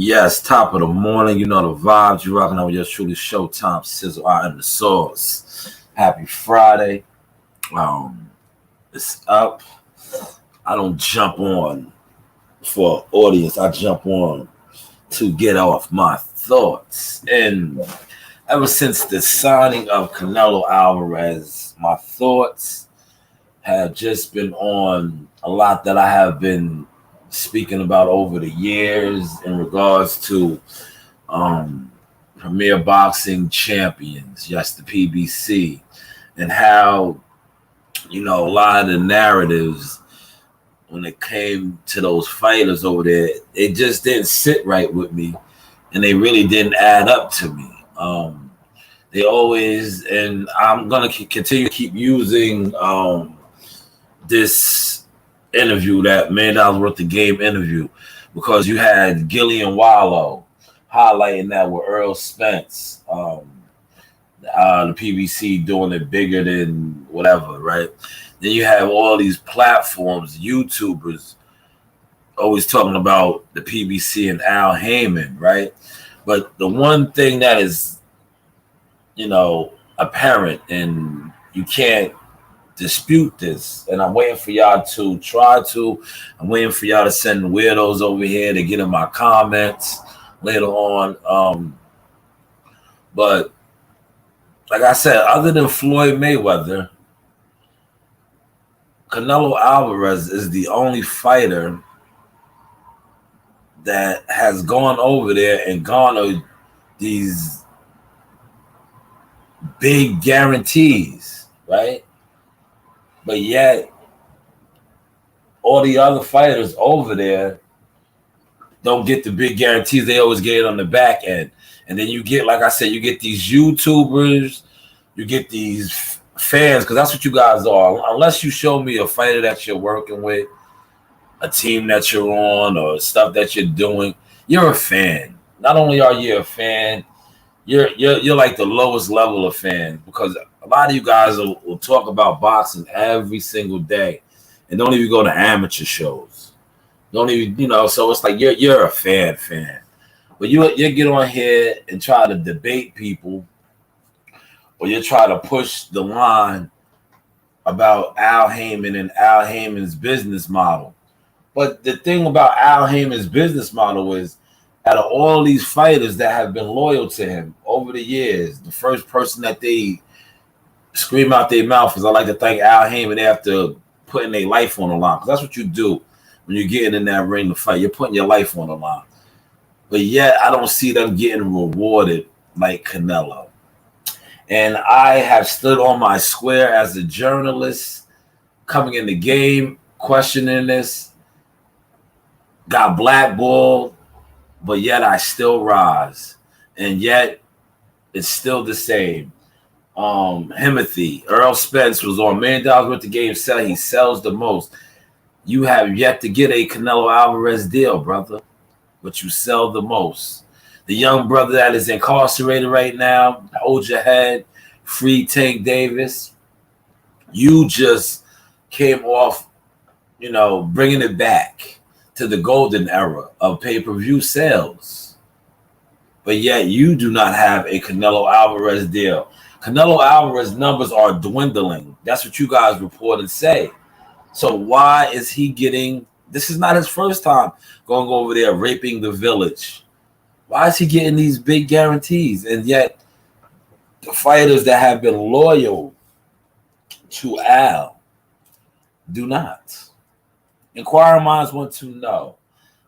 Yes, top of the morning. You know the vibes. You're rocking out with your truly Showtime Sizzle out in the sauce. Happy Friday. It's up. I don't jump on for audience. I jump on to get off my thoughts. And ever since the signing of Canelo Alvarez, my thoughts have just been on a lot that I have been speaking about over the years in regards to um, Premier Boxing Champions, yes, the PBC, and how, a lot of the narratives when it came to those fighters over there, it just didn't sit right with me, and they really didn't add up to me. They always, and I'm gonna continue to keep using this interview, that $1 million worth of game interview, because you had Gillian Wallow highlighting that with Earl Spence, the PBC doing it bigger than whatever, right? Then you have all these platforms, YouTubers, always talking about the PBC and Al Heyman, right? But the one thing that is, apparent, and you can't dispute this, and I'm waiting for y'all to I'm waiting for y'all to send weirdos over here to get in my comments later on. But like I said, other than Floyd Mayweather, Canelo Alvarez is the only fighter that has gone over there and garnered these big guarantees, right? But yet, all the other fighters over there don't get the big guarantees. They always get it on the back end. And then you get, like I said, you get these YouTubers, you get these fans, because that's what you guys are. Unless you show me a fighter that you're working with, a team that you're on, or stuff that you're doing, you're a fan. Not only are you a fan, you're like the lowest level of fan, because a lot of you guys will talk about boxing every single day and don't even go to amateur shows. Don't even, so it's like you're a fan. But you get on here and try to debate people, or you try to push the line about Al Heyman and Al Heyman's business model. But the thing about Al Heyman's business model is, out of all these fighters that have been loyal to him over the years, the first person that they scream out their mouth is, I like to thank Al Heyman after putting their life on the line. Because that's what you do when you're getting in that ring to fight. You're putting your life on the line. But yet, I don't see them getting rewarded like Canelo. And I have stood on my square as a journalist coming in the game, questioning this, got blackballed, but yet I still rise. And yet, it's still the same. Himothy, Earl Spence was on $1 million worth of game, said he sells the most. You have yet to get a Canelo Alvarez deal, brother, but you sell the most. The young brother that is incarcerated right now, hold your head, free Tank Davis. You just came off, bringing it back to the golden era of pay-per-view sales. But yet you do not have a Canelo Alvarez deal. Canelo Alvarez numbers are dwindling. That's what you guys report and say. So why is he getting, this is not his first time going over there raping the village. Why is he getting these big guarantees? And yet the fighters that have been loyal to Al do not. Inquiring minds want to know.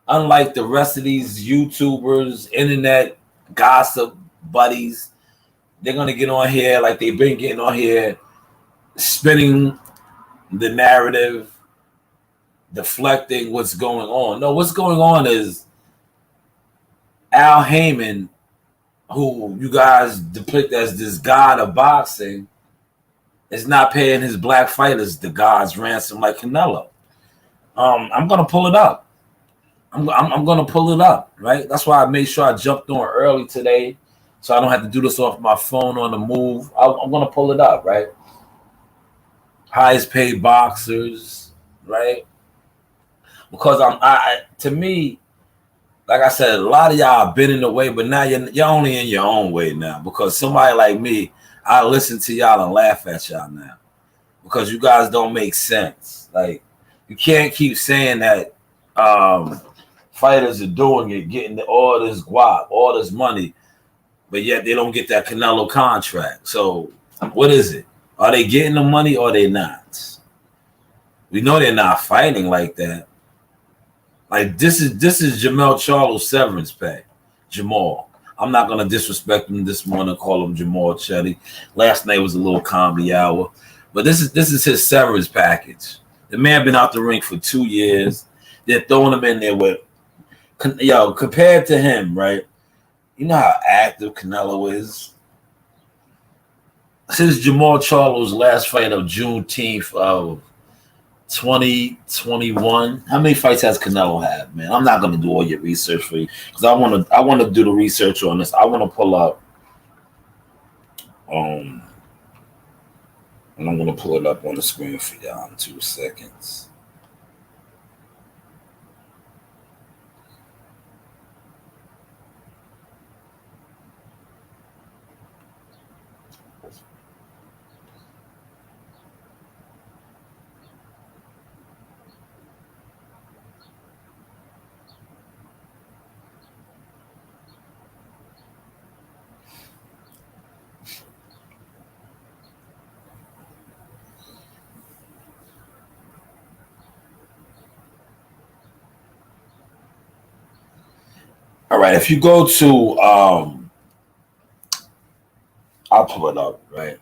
Unlike the rest of these YouTubers, internet gossip buddies, they're going to get on here like they've been getting on here, spinning the narrative, deflecting what's going on. No, what's going on is Al Heyman, who you guys depict as this god of boxing, is not paying his black fighters the god's ransom like Canelo. I'm going to pull it up. I'm going to pull it up, right? That's why I made sure I jumped on early today, so I don't have to do this off my phone on the move. I'm going to pull it up, right? Highest paid boxers, right? Because to me, like I said, a lot of y'all have been in the way, but now you're only in your own way now. Because somebody like me, I listen to y'all and laugh at y'all now. Because you guys don't make sense. Like, you can't keep saying that fighters are doing it, getting all this guap, all this money, but yet they don't get that Canelo contract. So what is it? Are they getting the money or are they not? We know they're not fighting like that. Like, this is Jamel Charlo's severance pay. Jamal. I'm not gonna disrespect him this morning, call him Jamal Chetty. Last night was a little comedy hour. But this is his severance package. The man been out the ring for 2 years. They're throwing him in there with, compared to him, right? You know how active Canelo is. Since Jamal Charlo's last fight of Juneteenth of 2021, how many fights has Canelo had, man? I'm not gonna do all your research for you because I want to do the research on this. I want to pull up, and I'm gonna pull it up on the screen for y'all in 2 seconds. All right, if you go to I'll pull it up, right?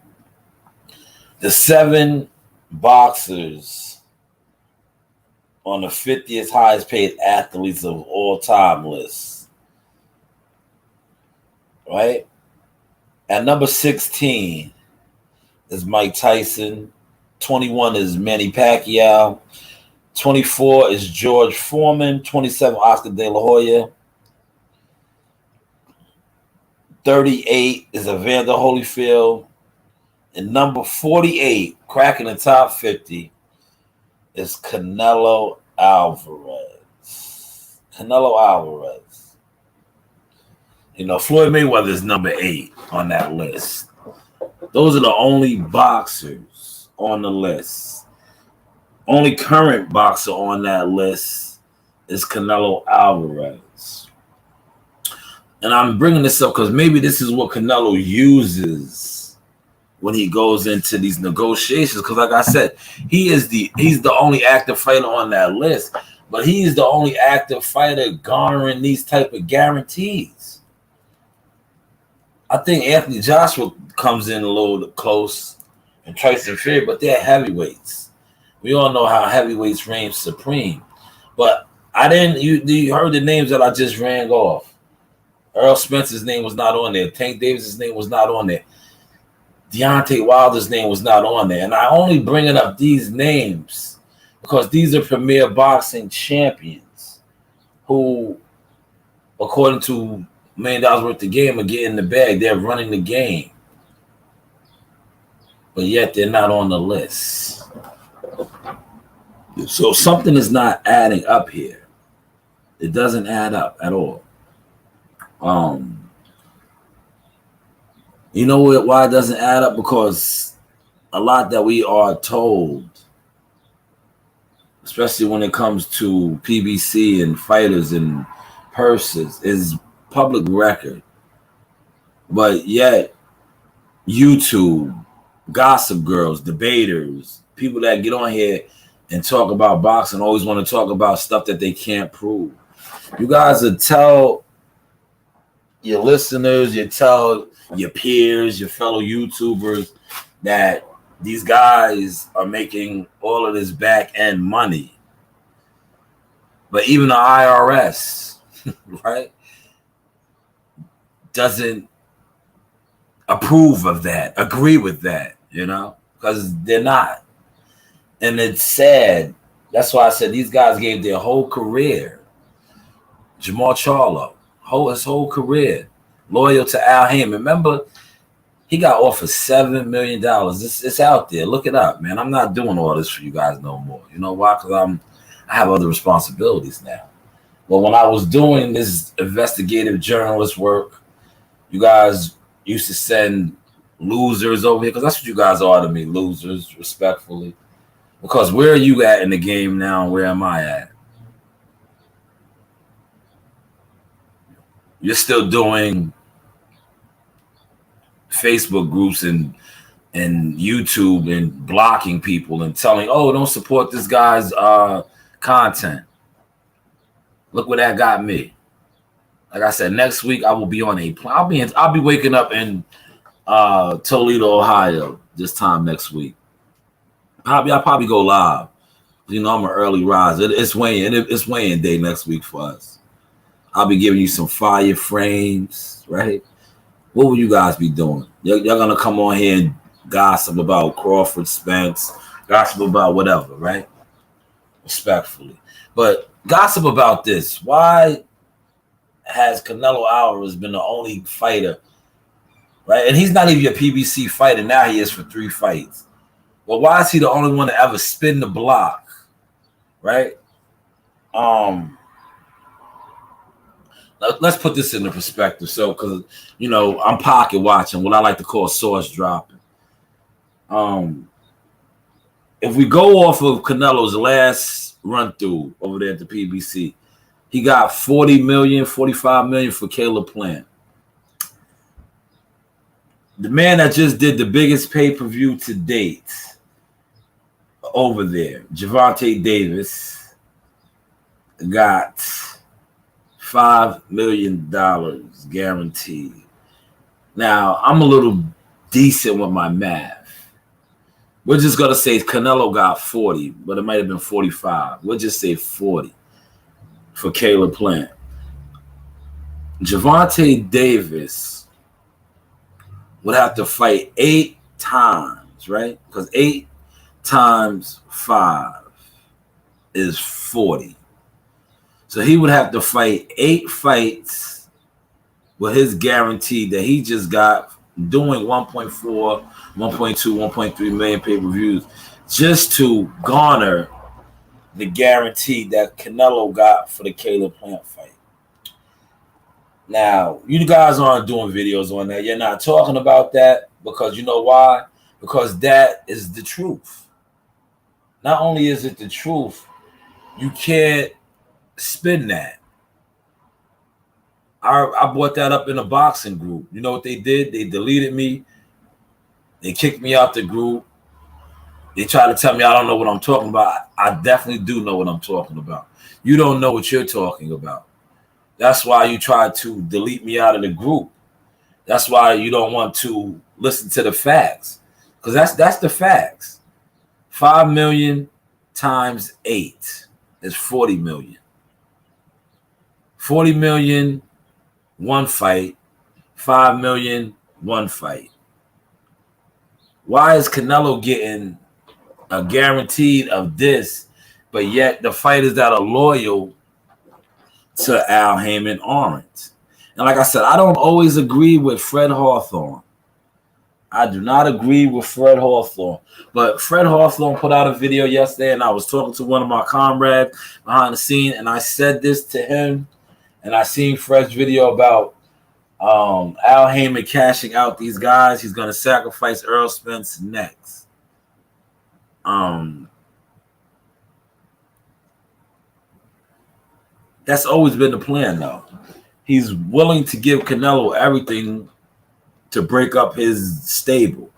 The 7 boxers on the 50th highest paid athletes of all time list, right? At number 16 is Mike Tyson. 21 is Manny Pacquiao. 24 is George Foreman. 27, Oscar De La Hoya. 38 is Evander Holyfield. And number 48, cracking the top 50, is Canelo Alvarez. Canelo Alvarez. You know, Floyd Mayweather is number 8 on that list. Those are the only boxers on the list. Only current boxer on that list is Canelo Alvarez. And I'm bringing this up because maybe this is what Canelo uses when he goes into these negotiations. Because, like I said, he's the only active fighter on that list, but he's the only active fighter garnering these type of guarantees. I think Anthony Joshua comes in a little close and Tyson Fury, but they're heavyweights. We all know how heavyweights reign supreme. But I didn't. You heard the names that I just ran off. Earl Spencer's name was not on there. Tank Davis's name was not on there. Deontay Wilder's name was not on there. And I only bringing up these names because these are premier boxing champions who, according to $1 million worth of game, are getting the bag. They're running the game. But yet they're not on the list. So something is not adding up here. It doesn't add up at all. You know why it doesn't add up? Because a lot that we are told, especially when it comes to PBC and fighters and purses, is public record. But yet, YouTube, gossip girls, debaters, people that get on here and talk about boxing always want to talk about stuff that they can't prove. You guys will tell your listeners, you tell your peers, your fellow YouTubers that these guys are making all of this back end money. But even the IRS, right, doesn't approve of that, agree with that, you know, because they're not. And it's sad. That's why I said these guys gave their whole career. Jamal Charlo, his whole career, loyal to Al Haymon. Remember, he got offered $7 million. It's out there. Look it up, man. I'm not doing all this for you guys no more. You know why? Because I have other responsibilities now. But when I was doing this investigative journalist work, you guys used to send losers over here because that's what you guys are to me, losers, respectfully. Because where are you at in the game now? And where am I at? You're still doing Facebook groups and YouTube and blocking people and telling, oh, don't support this guy's content. Look where that got me. Like I said, next week I will be on a plane. I'll be waking up in Toledo, Ohio this time next week. I'll probably go live. You know, I'm an early riser. It's weighing day next week for us. I'll be giving you some fire frames, right? What will you guys be doing? You're gonna come on here and gossip about Crawford Spence, gossip about whatever, right? Respectfully. But gossip about this. Why has Canelo Alvarez been the only fighter, right? And he's not even a PBC fighter. Now he is for 3 fights. Well, why is he the only one to ever spin the block, right? Let's put this into perspective. So, because, you know, I'm pocket watching, what I like to call source dropping. If we go off of Canelo's last run through over there at the PBC, he got 40 million, 45 million for Caleb Plant. The man that just did the biggest pay-per-view to date over there, Gervonta Davis, got $5 million guaranteed. Now, I'm a little decent with my math. We're just going to say Canelo got 40, but it might have been 45. We'll just say 40 for Caleb Plant. Gervonta Davis would have to fight 8 times, right? Because 8 times 5 is 40. So he would have to fight 8 fights with his guarantee that he just got doing 1.4, 1.2, 1.3 million pay-per-views just to garner the guarantee that Canelo got for the Caleb Plant fight. Now, you guys aren't doing videos on that. You're not talking about that because you know why? Because that is the truth. Not only is it the truth, you can't spin that. I brought that up in a boxing group. You know what they did? They deleted me. They kicked me out the group. They try to tell me I don't know what I'm talking about. I definitely do know what I'm talking about. You don't know what you're talking about. That's why you tried to delete me out of the group. That's why you don't want to listen to the facts. Because that's the facts. 5 million times 8 is 40 million. 40 million, 1 fight. 5 million, 1 fight. Why is Canelo getting a guaranteed of this, but yet the fighters that are loyal to Al Heyman aren't? And like I said, I don't always agree with Fred Hawthorne. I do not agree with Fred Hawthorne. But Fred Hawthorne put out a video yesterday, and I was talking to one of my comrades behind the scene, and I said this to him, and I seen Fred's video about Al Heyman cashing out these guys. He's going to sacrifice Earl Spence next. That's always been the plan, though. He's willing to give Canelo everything to break up his stable.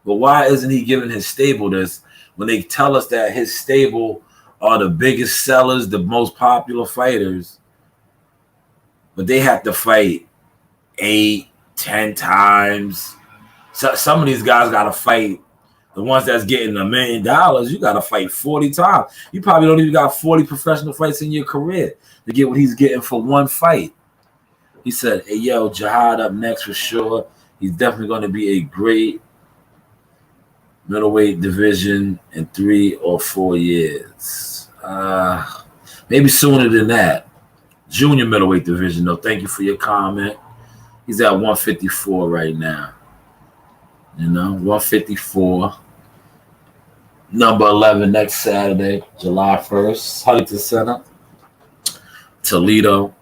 But why isn't he giving his stable this when they tell us that his stable are the biggest sellers, the most popular fighters, but they have to fight 8, 10 times. So some of these guys got to fight. The ones that's getting $1 million, you got to fight 40 times. You probably don't even got 40 professional fights in your career to get what he's getting for 1 fight. He said, hey, yo, Jihad up next for sure. He's definitely going to be a great middleweight division in 3 or 4 years. Maybe sooner than that. Junior middleweight division, though. Thank you for your comment. He's at 154 right now. You know, 154. Number 11 next Saturday, July 1st, Huntington Center. Toledo.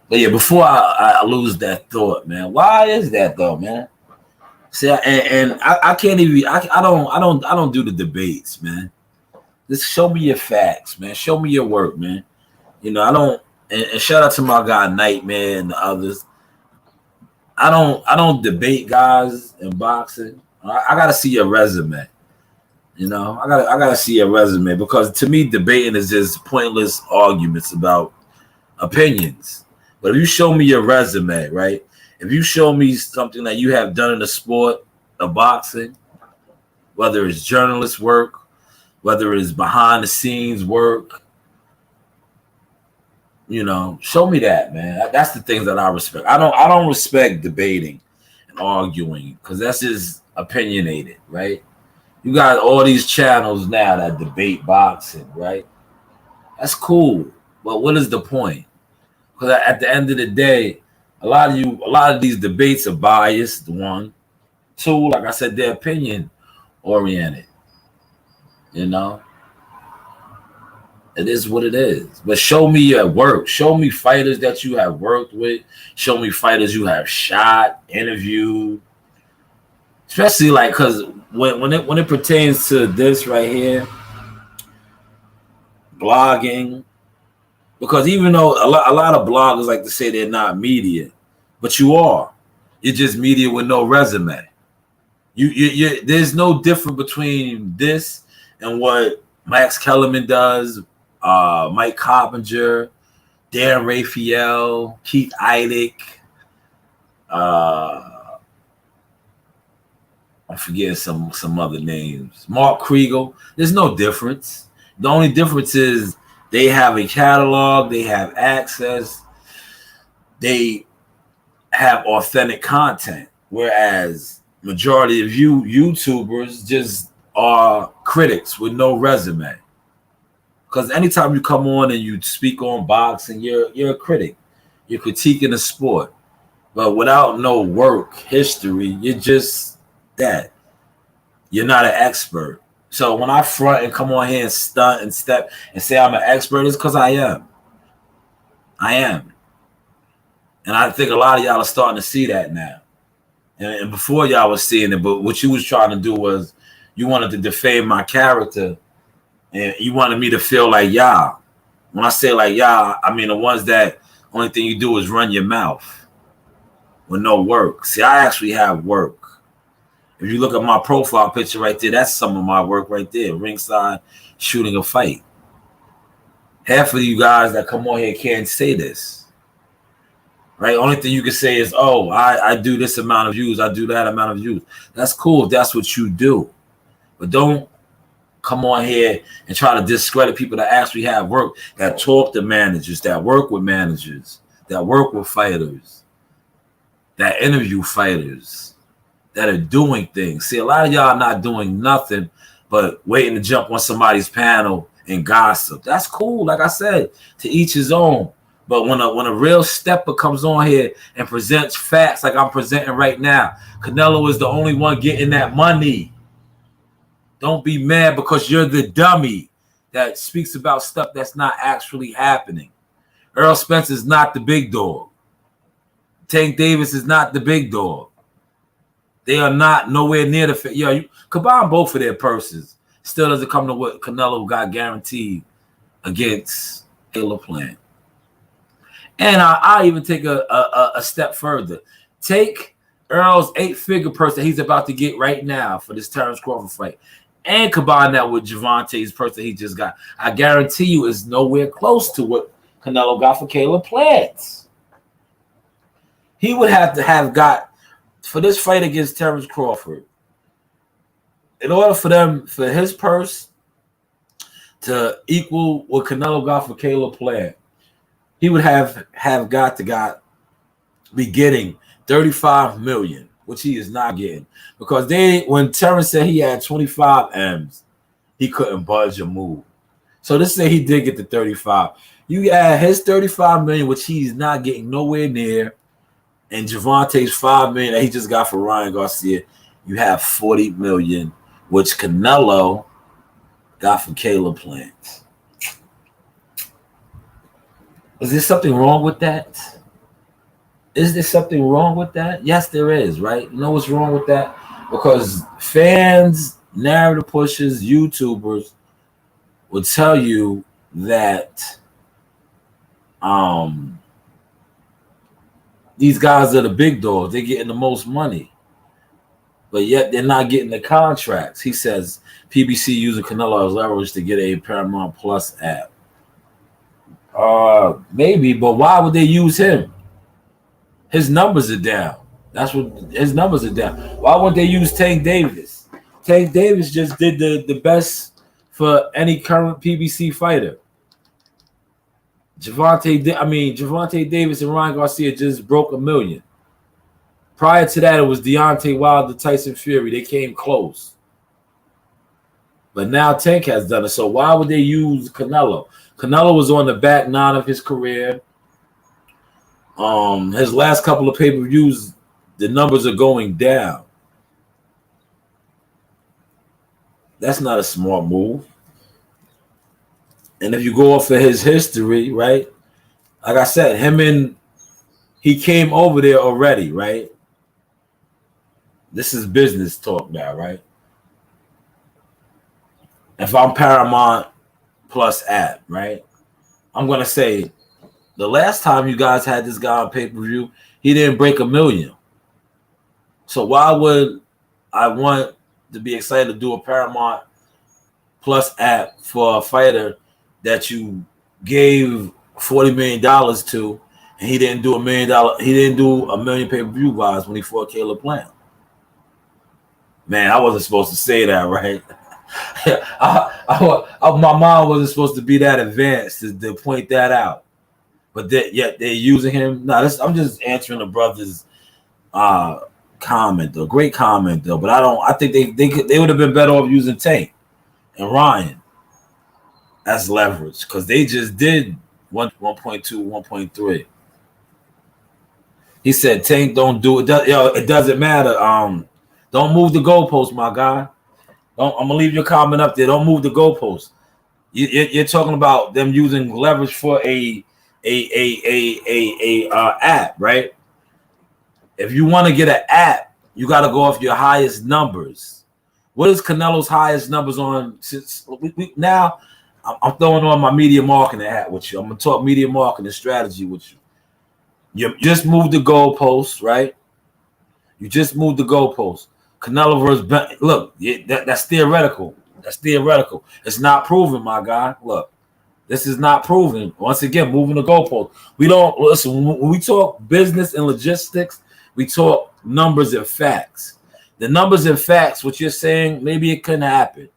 But yeah, before I lose that thought, man, why is that though, man? See, and I can't even. I don't do the debates, man. Just show me your facts, man. Show me your work, man. You know, I don't. And shout out to my guy Nightmare and the others. I don't debate guys in boxing. I gotta see your resume. You know, I gotta see your resume because to me, debating is just pointless arguments about opinions. But if you show me your resume, right? If you show me something that you have done in the sport of boxing, whether it's journalist work, whether it's behind the scenes work, you know, show me that, man. That's the things that I respect. I don't respect debating and arguing because that's just opinionated, right? You got all these channels now that debate boxing, right? That's cool, but what is the point? Because at the end of the day, a lot of these debates are biased. One, two, like I said, they're opinion oriented. You know, it is what it is. But show me your work. Show me fighters that you have worked with. Show me fighters you have shot, interviewed. Especially like because when it pertains to this right here, blogging. Because even though a lot of bloggers like to say they're not media, but you are. You're just media with no resume. You there's no difference between this and what Max Kellerman does, Mike Coppinger, Darren Raphael, Keith Eidick, I'm forgetting some other names. Mark Kriegel. There's no difference. The only difference is they have a catalog, they have access, they have authentic content. Whereas majority of you YouTubers just are critics with no resume. Because anytime you come on and you speak on boxing, you're a critic. You're critiquing the sport. But without no work history, you're just that. You're not an expert. So when I front and come on here and stunt and step and say I'm an expert, it's because I am. I am. And I think a lot of y'all are starting to see that now. And before y'all was seeing it, but what you was trying to do was you wanted to defame my character and you wanted me to feel like y'all. When I say like y'all, I mean the ones that only thing you do is run your mouth with no work. See, I actually have work. If you look at my profile picture right there, that's some of my work right there. Ringside, shooting a fight. Half of you guys that come on here can't say this. Right? Only thing you can say is, oh, I do this amount of views. I do that amount of views. That's cool if that's what you do. But don't come on here and try to discredit people that actually have work, that talk to managers, that work with managers, that work with fighters, that interview fighters, that are doing things. See, a lot of y'all not doing nothing but waiting to jump on somebody's panel and gossip. That's cool. Like I said, to each his own. But when a real stepper comes on here and presents facts like I'm presenting right now, Canelo is the only one getting that money. Don't be mad because you're the dummy that speaks about stuff that's not actually happening. Earl Spence is not the big dog. Tank Davis is not the big dog. They are not nowhere near the fit. You combine both of their purses. Still doesn't come to what Canelo got guaranteed against Caleb Plant. And I even take a step further. Take Earl's 8-figure purse that he's about to get right now for this Terrence Crawford fight. And combine that with Gervonta's purse that he just got. I guarantee you it's nowhere close to what Canelo got for Caleb Plant. He would have to have got, for this fight against Terrence Crawford, in order for his purse to equal what Canelo got for Caleb Plant, he would have got to be getting $35 million, which he is not getting. Because when Terrence said he had 25 M's, he couldn't budge or move. So let's say he did get the 35. You add his 35 million, which he's not getting nowhere near, and Gervonta's $5 million that he just got for Ryan Garcia, you have $40 million, which Canelo got from Caleb Plant. Is there something wrong with that? Is there something wrong with that? Yes, there is, right? You know what's wrong with that? Because fans, narrative pushers, YouTubers will tell you that um, these guys are the big dogs. They're getting the most money, but yet they're not getting the contracts. He says PBC using Canelo as leverage to get a Paramount Plus app. Maybe, but why would they use him? His numbers are down. That's what his numbers are down. Why wouldn't they use Tank Davis? Tank Davis just did the best for any current PBC fighter. Javante Davis and Ryan Garcia just broke 1 million. Prior to that, it was Deontay Wilder, Tyson Fury. They came close. But now Tank has done it. So why would they use Canelo? Canelo was on the back nine of his career. His last couple of pay-per-views, the numbers are going down. That's not a smart move. And if you go off of his history, right? Like I said, he came over there already, right? This is business talk now, right? If I'm Paramount Plus app, right? I'm going to say the last time you guys had this guy on pay-per-view, he didn't break 1 million. So why would I want to be excited to do a Paramount Plus app for a fighter that you gave $40 million to, and he didn't do $1 million? He didn't do 1 million pay-per-view buys when he fought Caleb Plant. Man, I wasn't supposed to say that, right? My mind wasn't supposed to be that advanced to point that out. But yet they're using him. No, I'm just answering the brother's comment though. Great comment though. But I think they would have been better off using Tank and Ryan as leverage, because they just did 1.2, 1.3. He said Tank don't do it. It doesn't matter. Don't move the goalpost, my guy. I'm gonna leave your comment up there. Don't move the goalpost. You're talking about them using leverage for a app, right? If you want to get an app, you got to go off your highest numbers. What is Canelo's highest numbers on? Since now, I'm throwing on my media marketing hat with you. I'm gonna talk media marketing strategy with you. You just moved the goalpost, right? You just moved the goalpost. Canelo versus look, that's theoretical. That's theoretical. It's not proven, my guy. Look, this is not proven. Once again, moving the goalpost. We don't listen when we talk business and logistics. We talk numbers and facts. The numbers and facts, what you're saying, maybe it couldn't happen,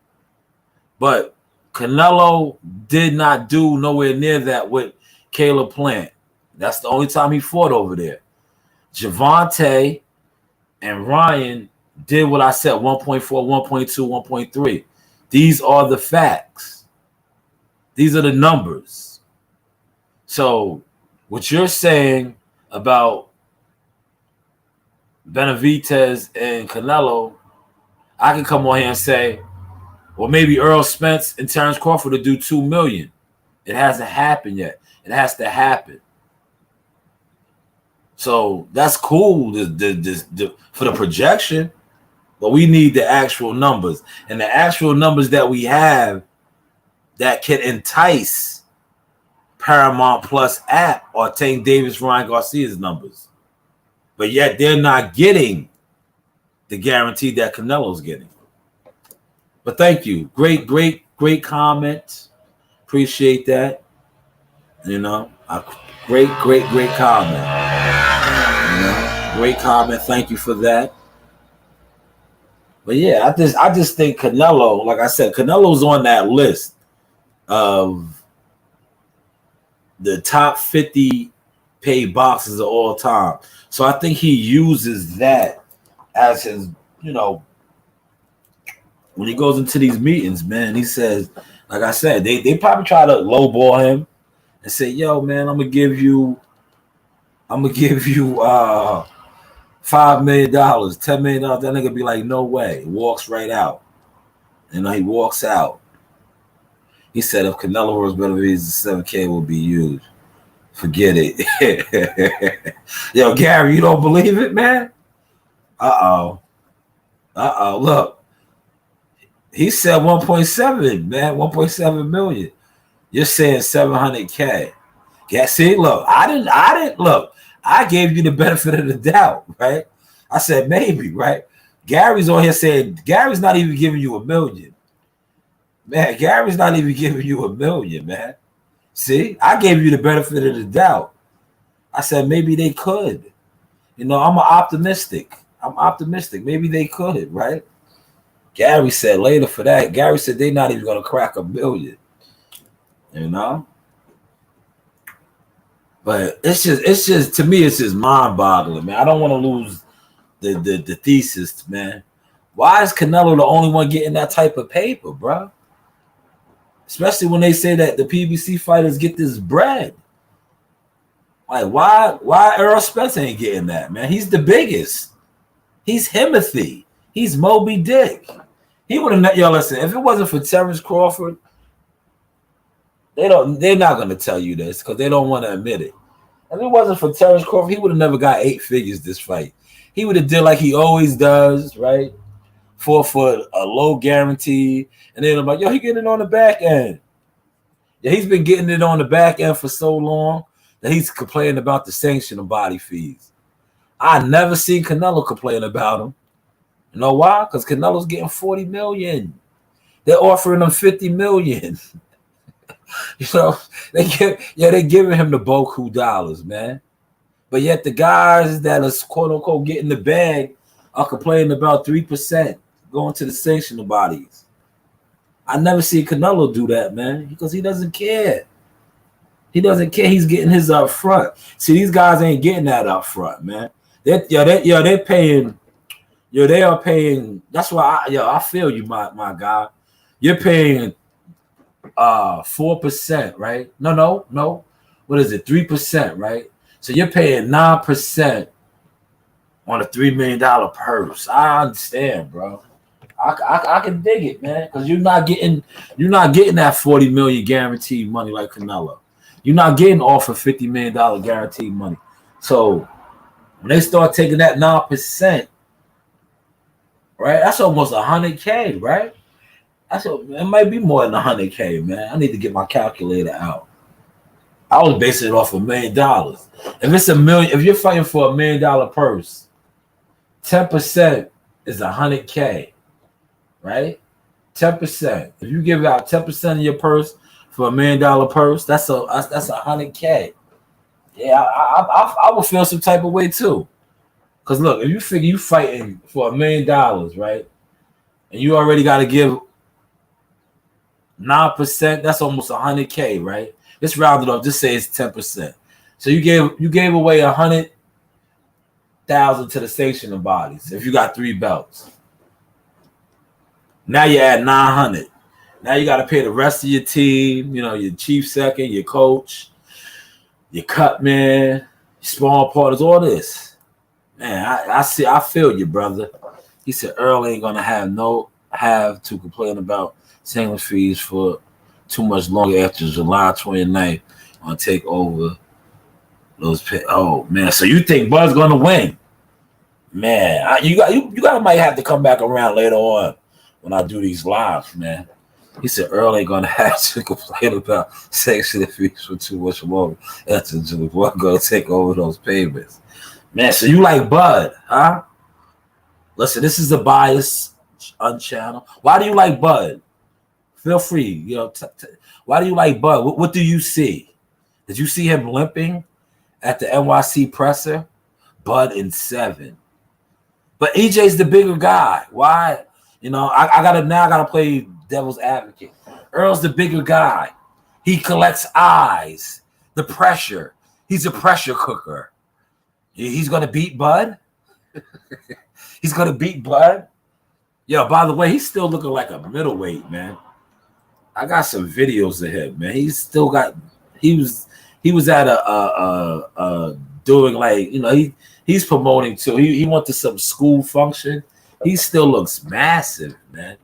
but Canelo did not do nowhere near that with Caleb Plant. That's the only time he fought over there. Javante and Ryan did what I said, 1.4, 1.2, 1.3. These are the facts. These are the numbers. So what you're saying about Benavidez and Canelo, I can come on here and say, well, maybe Earl Spence and Terrence Crawford will do 2 million. It hasn't happened yet. It has to happen. So that's cool for the projection, but we need the actual numbers. And the actual numbers that we have that can entice Paramount Plus app are Tank Davis, Ryan Garcia's numbers. But yet they're not getting the guarantee that Canelo's getting. But thank you. Great comment. Appreciate that. You know, great comment. You know, great comment. Thank you for that. But yeah, I just think Canelo, like I said, Canelo's on that list of the top 50 paid boxers of all time. So I think he uses that as his, you know, when he goes into these meetings, man, he says, like I said, they probably try to lowball him and say, yo, man, I'm gonna give you $5 million, $10 million. That nigga be like, no way. Walks right out. You know, he walks out. He said if Canelo versus Benavidez, the 7K will be huge. Forget it. Yo, Gary, you don't believe it, man? Look, he said 1.7, man, 1.7 million. You're saying 700K. Yeah, see, look, I didn't look. I gave you the benefit of the doubt, right? I said maybe, right? Gary's on here saying Gary's not even giving you $1 million. Man, Gary's not even giving you $1 million, man. See, I gave you the benefit of the doubt. I said maybe they could. You know, I'm optimistic. Maybe they could, right? Gary said later for that. Gary said they're not even going to crack $1 million. You know? But it's just to me, it's just mind-boggling, man. I don't want to lose the thesis, man. Why is Canelo the only one getting that type of paper, bro? Especially when they say that the PBC fighters get this bread. Like, why Earl Spence ain't getting that, man? He's the biggest. He's Himothy. He's Moby Dick. He would have yo, listen, if it wasn't for Terrence Crawford, they're not gonna tell you this because they don't want to admit it. If it wasn't for Terrence Crawford, he would have never got 8 figures this fight. He would have did like he always does, right? For a low guarantee. And then I'm like, yo, he getting it on the back end. Yeah, he's been getting it on the back end for so long that he's complaining about the sanction of body fees. I never seen Canelo complain about them. You know why? Because Canelo's getting 40 million. They're offering him 50 million. You know, they're giving him the boku dollars, man. But yet the guys that are quote unquote getting the bag are complaining about 3% going to the sanctional bodies. I never see Canelo do that, man, because he doesn't care. He doesn't care. He's getting his up front. See, these guys ain't getting that up front, man. They're paying. They are paying. That's why I feel you, my guy. You're paying 4%, right? No. What is it? 3%, right? So you're paying 9% on a $3 million purse. I understand, bro. I can dig it, man, because you're not getting that 40 million guaranteed money like Canelo. You're not getting offered $50 million guaranteed money. So when they start taking that 9%, right? That's almost 100K, right? It might be more than 100K, man. I need to get my calculator out. I was basing it off $1 million. If it's $1 million, if you're fighting for $1 million purse, 10% is 100K, right? 10%. If you give out 10% of your purse for $1 million purse, that's 100K. Yeah, I would feel some type of way too. Cause look, if you figure you fighting for $1 million, right, and you already got to give 9%, that's almost 100K, right? Let's round it up. Just say it's 10%. So you gave away 100,000 to the sanctioning bodies if you got 3 belts. Now you add 900. Now you got to pay the rest of your team. You know, your chief second, your coach, your cut man, your small partners, all this. Man, I feel you, brother. He said Earl ain't gonna have to complain about sanctioning fees for too much longer after July 29th on take over those pay. Oh man, so you think Bud's gonna win? Man, you might have to come back around later on when I do these lives, man. He said Earl ain't gonna have to complain about sanctioning fees for too much longer after July gonna take over those payments. Man, so you like Bud, huh? Listen, this is a bias unchannel. Why do you like Bud? Feel free, you know. Why do you like Bud? What do you see? Did you see him limping at the NYC presser? Bud in 7. But EJ's the bigger guy. Why? You know, I gotta play devil's advocate. Earl's the bigger guy. He collects eyes, the pressure. He's a pressure cooker. He's gonna beat Bud. He's gonna beat Bud. Yo, by the way, he's still looking like a middleweight, man. I got some videos of him, man. He's still got. He was at a doing like, you know, he's promoting too. He went to some school function. He still looks massive, man.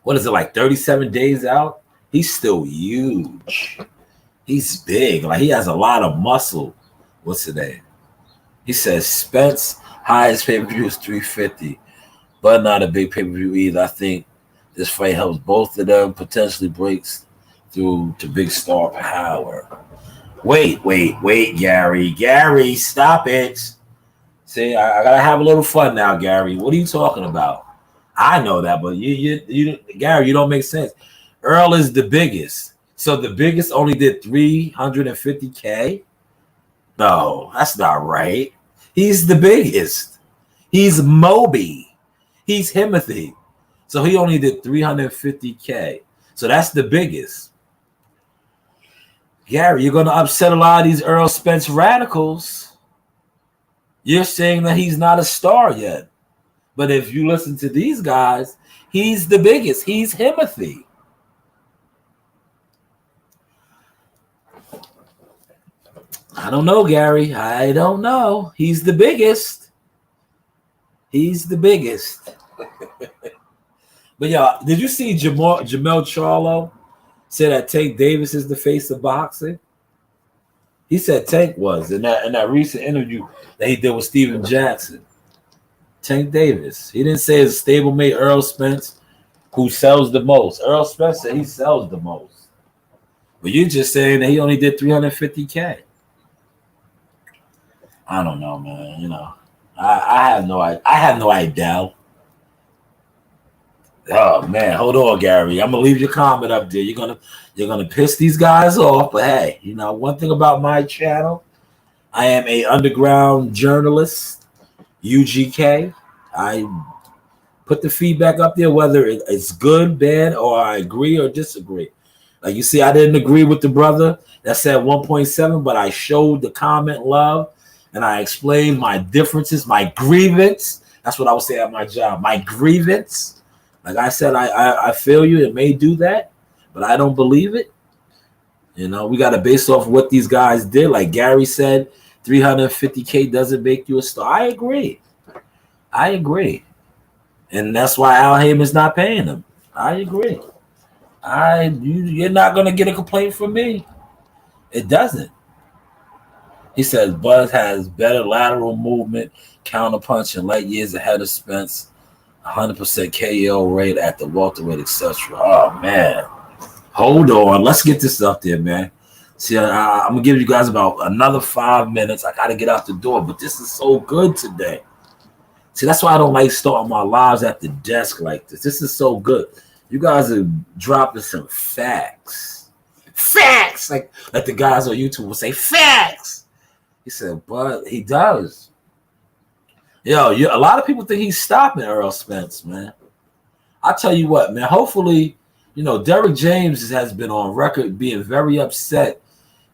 What is it, like 37 days out? He's still huge. He's big. Like, he has a lot of muscle. What's the name? He says Spence highest pay-per-view is 350, but not a big pay-per-view either. I think this fight helps both of them, potentially breaks through to big star power. Wait, Gary. Gary, stop it. See, I gotta have a little fun now, Gary. What are you talking about? I know that, but you, Gary, you don't make sense. Earl is the biggest. So the biggest only did 350K? No, that's not right. He's the biggest. He's Moby. He's Himothy. So he only did 350K. So that's the biggest. Gary, you're going to upset a lot of these Earl Spence radicals. You're saying that he's not a star yet. But if you listen to these guys, he's the biggest. He's Himothy. I don't know, Gary. I don't know. He's the biggest. He's the biggest. But yeah, did you see Jamel Charlo say that Tank Davis is the face of boxing? He said Tank was in that recent interview that he did with Steven Jackson. Tank Davis. He didn't say his stablemate Earl Spence, who sells the most. Earl Spence said he sells the most. But you're just saying that he only did 350K. I don't know, man. You know, I have no idea. Oh man, hold on, Gary. I'm gonna leave your comment up there. You're gonna piss these guys off, but hey, you know one thing about my channel, I am a underground journalist, UGK. I put the feedback up there, whether it's good, bad, or I agree or disagree. Like you see, I didn't agree with the brother that said 1.7, but I showed the comment love and I explained my differences, my grievance. That's what I would say at my job, my grievance. Like I said, I feel you. It may do that, but I don't believe it. You know, we got to base off what these guys did. Like Gary said, 350K doesn't make you a star. I agree. And that's why Al Heyman's not paying him. I agree. You're not going to get a complaint from me. It doesn't. He says Buzz has better lateral movement, counterpunch, and light years ahead of Spence. 100% KO rate at the welterweight, etc. Oh man, hold on. Let's get this up there, man. See, I'm gonna give you guys about another 5 minutes. I gotta get out the door, but this is so good today. See, that's why I don't like starting my lives at the desk like this. This is so good. You guys are dropping some facts. Facts, like the guys on YouTube will say facts. He said, but he does. Yo, a lot of people think he's stopping Earl Spence, man. I tell you what, man. Hopefully, you know, Derrick James has been on record being very upset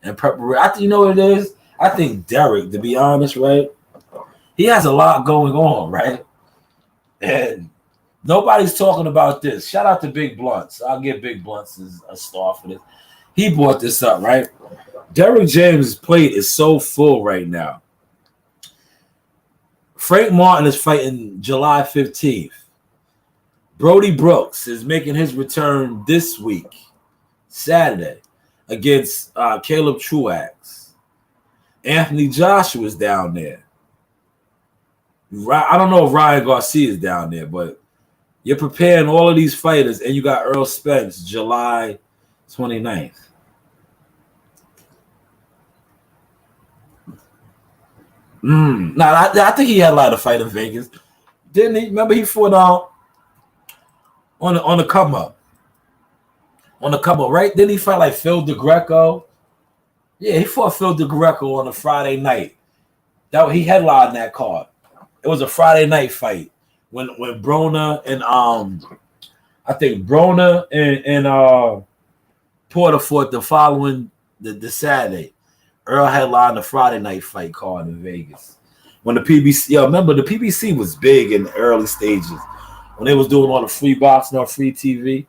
and preparation. I think you know what it is. I think Derrick, to be honest, right, he has a lot going on, right, and nobody's talking about this. Shout out to Big Blunts. I'll give Big Blunts a star for this. He brought this up, right? Derrick James' plate is so full right now. Frank Martin is fighting July 15th. Brody Brooks is making his return this week, Saturday, against Caleb Truax. Anthony Joshua is down there. I don't know if Ryan Garcia is down there, but you're preparing all of these fighters, and you got Earl Spence July 29th. I think he had a lot of fight in Vegas, didn't he? Remember he fought on the come up, right? Didn't he fight like Phil DeGreco? Yeah, he fought Phil DeGreco on a Friday night. He headlined that card. It was a Friday night fight when Broner and I think Broner and Porter fought the following the Saturday. Earl headlined the Friday night fight card in Vegas. When the PBC, remember the PBC was big in the early stages. When they was doing all the free boxing or free TV,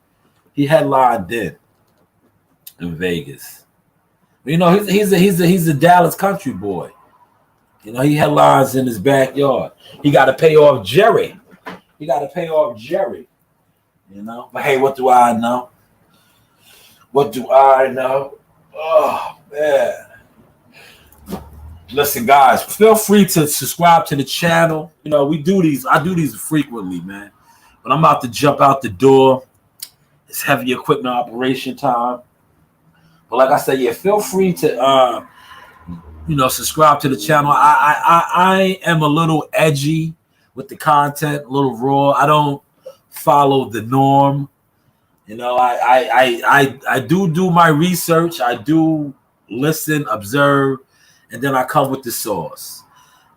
he headlined in Vegas. You know, he's a Dallas country boy. You know, he headlines in his backyard. He got to pay off Jerry. You know, but hey, what do I know? Oh man. Listen, guys, feel free to subscribe to the channel. You know, we do these. I do these frequently, man. But I'm about to jump out the door. It's heavy equipment operation time. But like I said, yeah, feel free to subscribe to the channel. I am a little edgy with the content, a little raw. I don't follow the norm. You know, I do my research. I do listen, observe, and then I come with the sauce.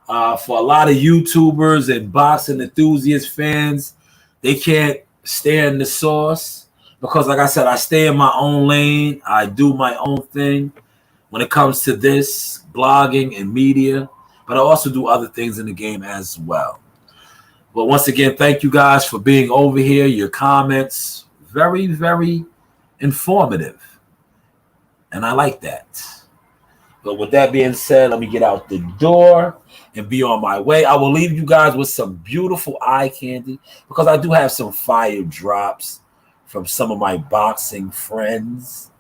For a lot of YouTubers and boxing enthusiast fans, they can't stand the sauce because, like I said, I stay in my own lane. I do my own thing when it comes to this blogging and media, but I also do other things in the game as well. But once again, thank you guys for being over here. Your comments, very, very informative. And I like that. But with that being said, let me get out the door and be on my way. I will leave you guys with some beautiful eye candy because I do have some fire drops from some of my boxing friends.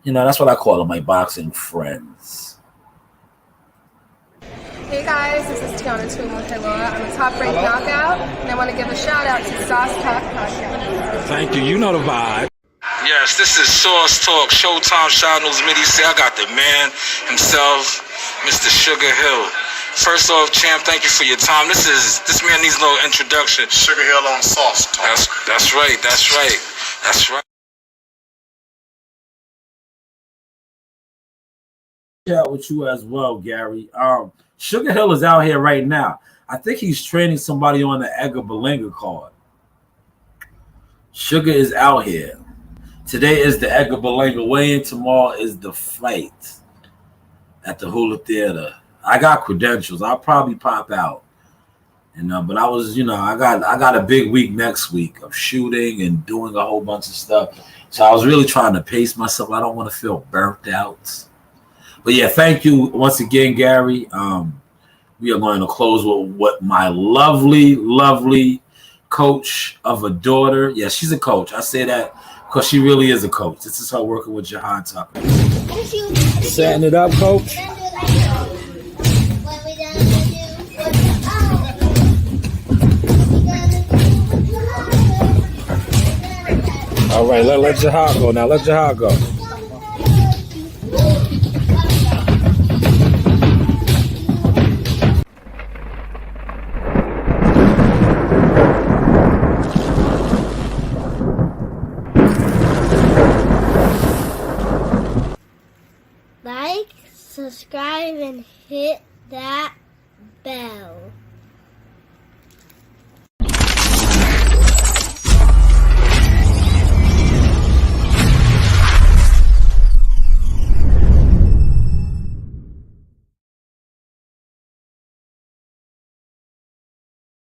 You know, that's what I call them, my boxing friends. Hey guys, this is Tiana Tuimu-Heloa. I'm a top-ranked knockout, and I want to give a shout-out to Sauce Talk Podcast. Thank you. You know the vibe. Yes, this is Sauce Talk, Showtime Shot News Midi. See, I got the man himself, Mr. Sugar Hill. First off, champ, thank you for your time. This man needs a little introduction. Sugar Hill on Sauce Talk. That's right. Yeah, with you as well, Gary. Sugar Hill is out here right now. I think he's training somebody on the Edgar Berlanga card. Sugar is out here. Today is the Edgar Berlanga weigh-in. Tomorrow is the fight at the Hula Theater. I got credentials. I'll probably pop out. But I was, I got a big week next week of shooting and doing a whole bunch of stuff. So I was really trying to pace myself. I don't want to feel burnt out. But yeah, thank you once again, Gary. We are going to close with what my lovely, lovely coach of a daughter. Yeah, she's a coach. I say that because she really is a coach. This is her working with Jahan Tucker. Setting it up, coach. All right, let Jahan go now. Let Jahan go. Like, subscribe, and hit that bell.